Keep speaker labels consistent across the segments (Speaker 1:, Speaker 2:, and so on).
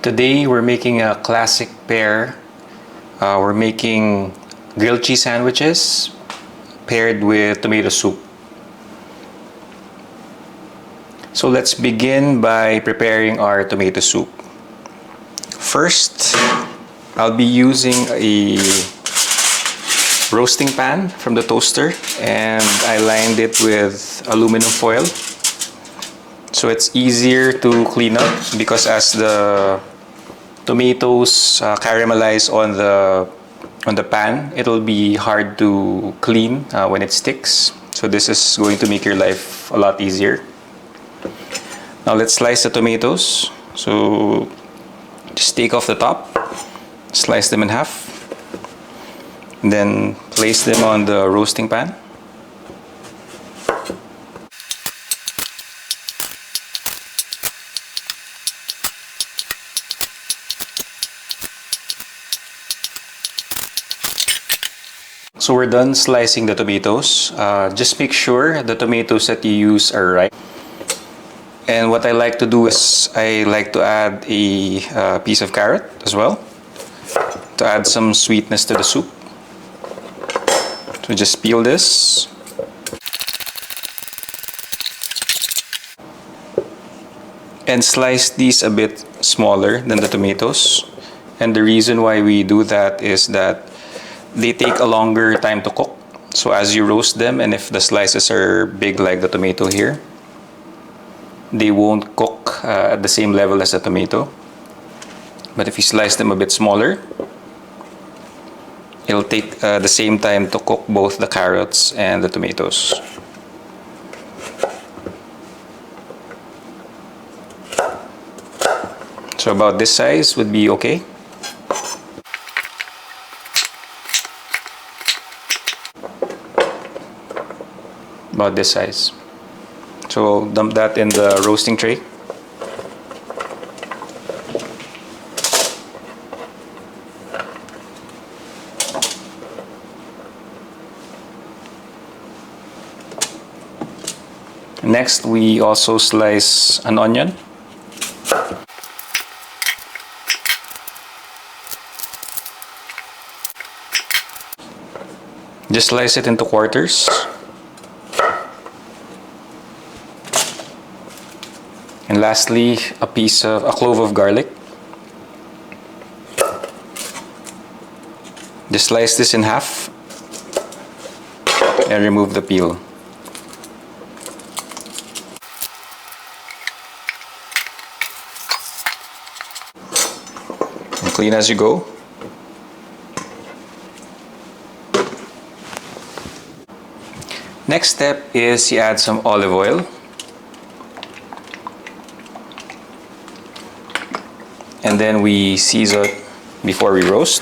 Speaker 1: Today we're making a classic pair. We're making grilled cheese sandwiches paired with tomato soup. So let's begin by preparing our tomato soup. First, I'll be using a roasting pan from the toaster, and I lined it with aluminum foil so it's easier to clean up, because as the tomatoes caramelize on the pan, it'll be hard to clean when it sticks. So this is going to make your life a lot easier. Now let's slice the tomatoes. So just take off the top, slice them in half, then place them on the roasting pan. So we're done slicing the tomatoes. Just make sure the tomatoes that you use are ripe. And what I like to do is I like to add a piece of carrot as well to add some sweetness to the soup. So just peel this. And slice these a bit smaller than the tomatoes. And the reason why we do that is that they take a longer time to cook. So as you roast them, and if the slices are big like the tomato here, they won't cook at the same level as the tomato. But if you slice them a bit smaller, it'll take the same time to cook both the carrots and the tomatoes. So about this size would be okay. About this size. So dump that in the roasting tray. Next, we also slice an onion. Just slice it into quarters. And lastly, a clove of garlic. Just slice this in half and remove the peel. And clean as you go. Next step is you add some olive oil. And then we season before we roast.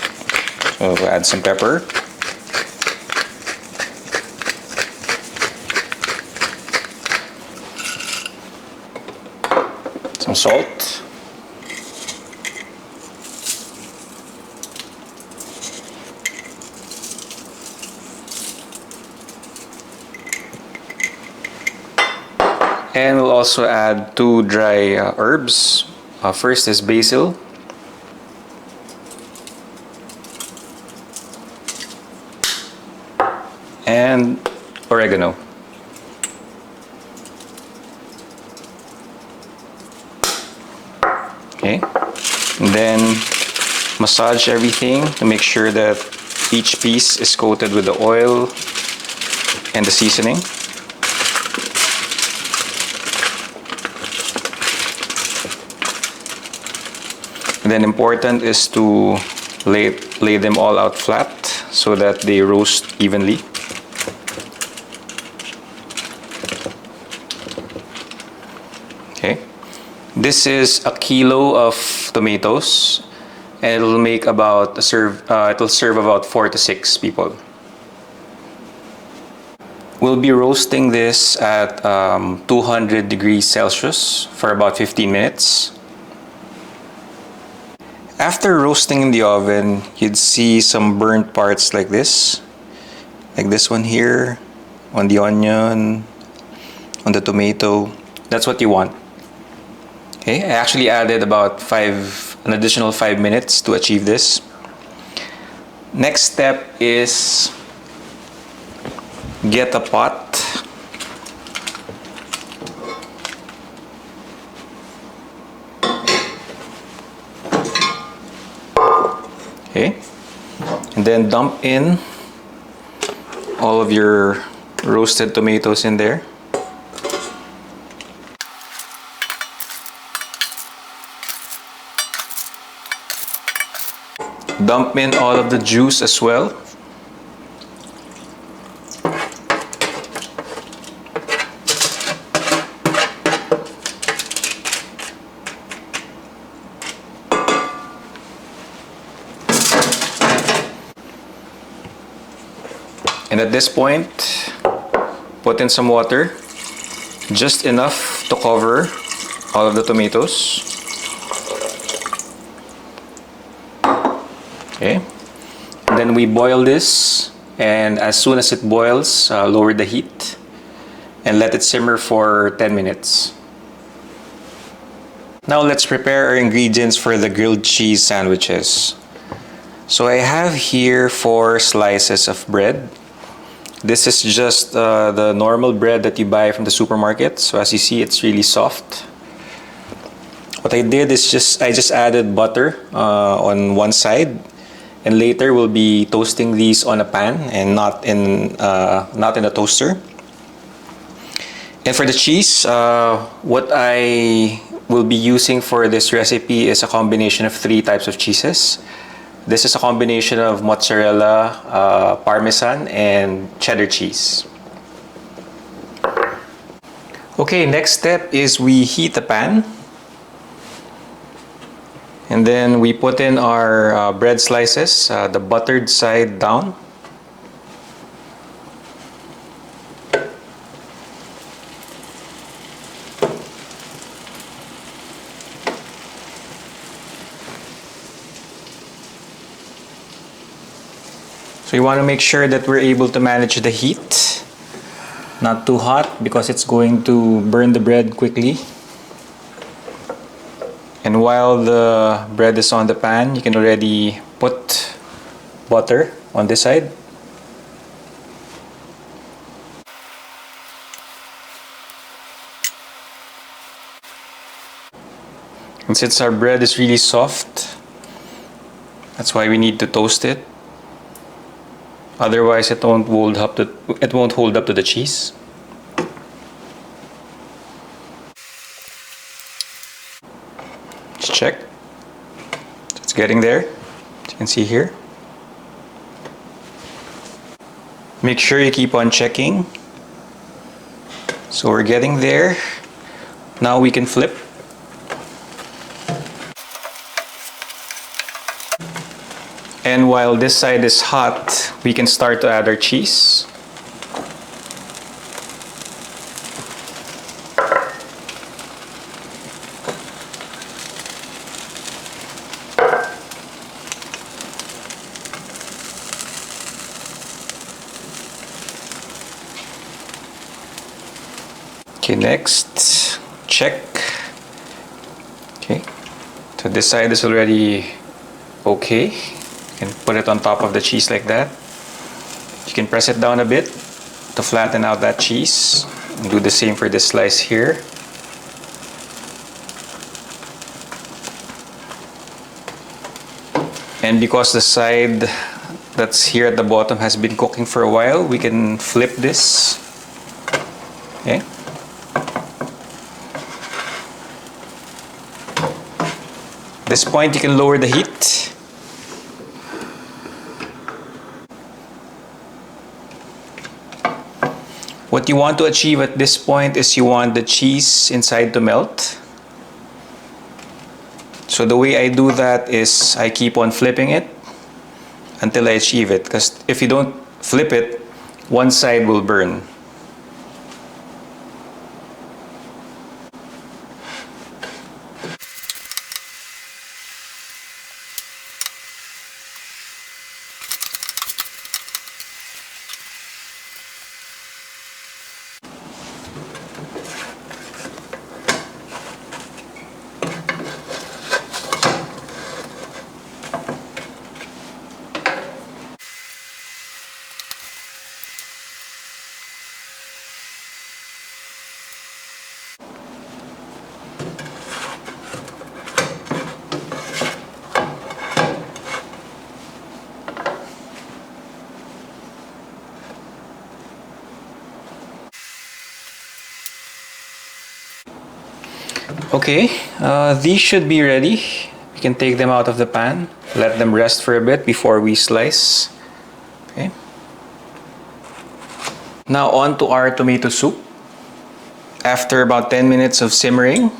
Speaker 1: So we'll add some pepper. Some salt. And we'll also add two dry herbs. First is basil. And oregano. Okay. And then massage everything to make sure that each piece is coated with the oil and the seasoning. And then important is to lay them all out flat so that they roast evenly. Okay. This is a kilo of tomatoes, and it'll make about it'll serve about 4 to 6 people. We'll be roasting this at 200 degrees Celsius for about 15 minutes. After roasting in the oven, you'd see some burnt parts like this one here, on the onion, on the tomato. That's what you want. Okay, I actually added about 5 an additional 5 minutes to achieve this. Next step is get a pot. Okay, and then dump in all of your roasted tomatoes in there. Dump in all of the juice as well. And at this point, put in some water, just enough to cover all of the tomatoes. Okay, and then we boil this, and as soon as it boils, lower the heat and let it simmer for 10 minutes. Now let's prepare our ingredients for the grilled cheese sandwiches. So I have here 4 slices of bread. This is just the normal bread that you buy from the supermarket. So as you see, it's really soft. What I did is I just added butter on one side, and later we'll be toasting these on a pan and not in a toaster. And for the cheese, what I will be using for this recipe is a combination of 3 types of cheeses. This is a combination of mozzarella, parmesan, and cheddar cheese. Okay, next step is we heat the pan. And then we put in our bread slices, the buttered side down. So you want to make sure that we're able to manage the heat. Not too hot because it's going to burn the bread quickly. And while the bread is on the pan, you can already put butter on this side. And since our bread is really soft, that's why we need to toast it. Otherwise, it won't hold up to the cheese. Just check. It's getting there, as you can see here. Make sure you keep on checking. So we're getting there. Now we can flip. And while this side is hot, we can start to add our cheese. Okay, next, check. Okay, so this side is already okay. You can put it on top of the cheese like that. You can press it down a bit to flatten out that cheese. And do the same for this slice here. And because the side that's here at the bottom has been cooking for a while, we can flip this. Okay. At this point, you can lower the heat. What you want to achieve at this point is you want the cheese inside to melt. So the way I do that is I keep on flipping it until I achieve it. Because if you don't flip it, one side will burn. Okay, these should be ready. We can take them out of the pan, let them rest for a bit before we slice. Okay. Now on to our tomato soup. After about 10 minutes of simmering,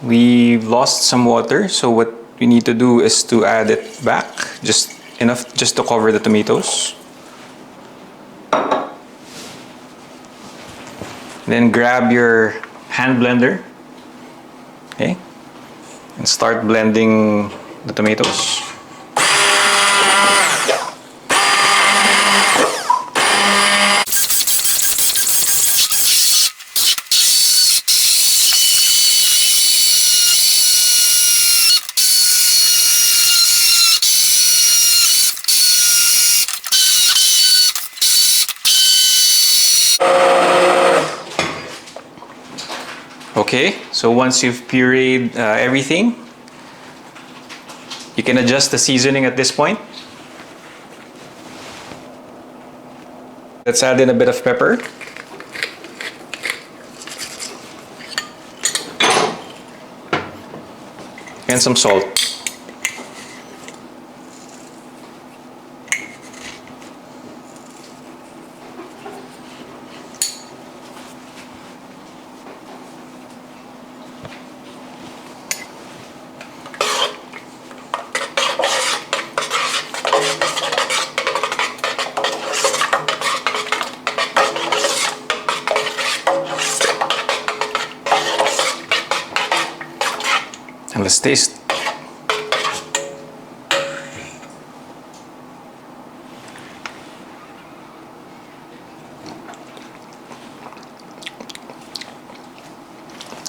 Speaker 1: we've lost some water, so what we need to do is to add it back, just enough just to cover the tomatoes. Then grab your hand blender, okay, and start blending the tomatoes. Okay, so once you've pureed everything, you can adjust the seasoning at this point. Let's add in a bit of pepper. And some salt. And let's taste.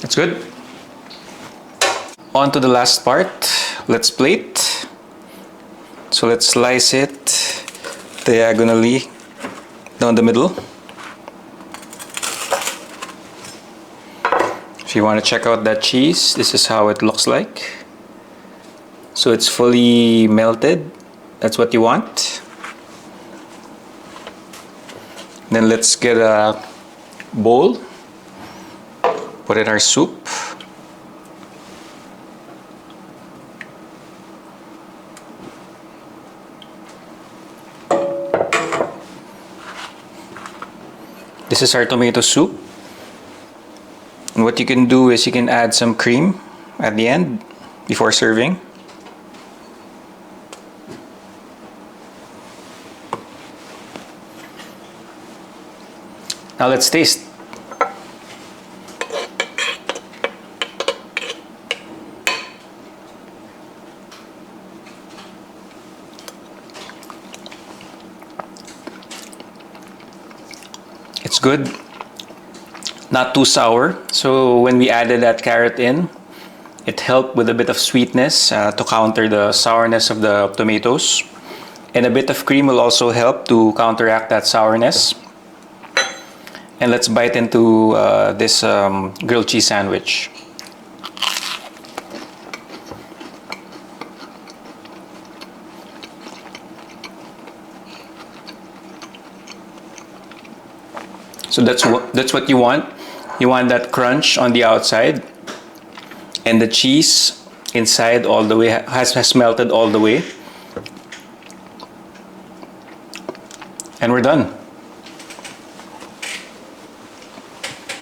Speaker 1: That's good. On to the last part. Let's plate. So let's slice it diagonally down the middle. If you want to check out that cheese, this is how it looks like. So it's fully melted. That's what you want. Then let's get a bowl. Put in our soup. This is our tomato soup. And what you can do is you can add some cream at the end before serving. Now let's taste. It's good. Not too sour. So when we added that carrot in, it helped with a bit of sweetness to counter the sourness of the tomatoes. And a bit of cream will also help to counteract that sourness. And let's bite into this grilled cheese sandwich. So that's what you want. You want that crunch on the outside, and the cheese inside all the way has melted all the way. And we're done.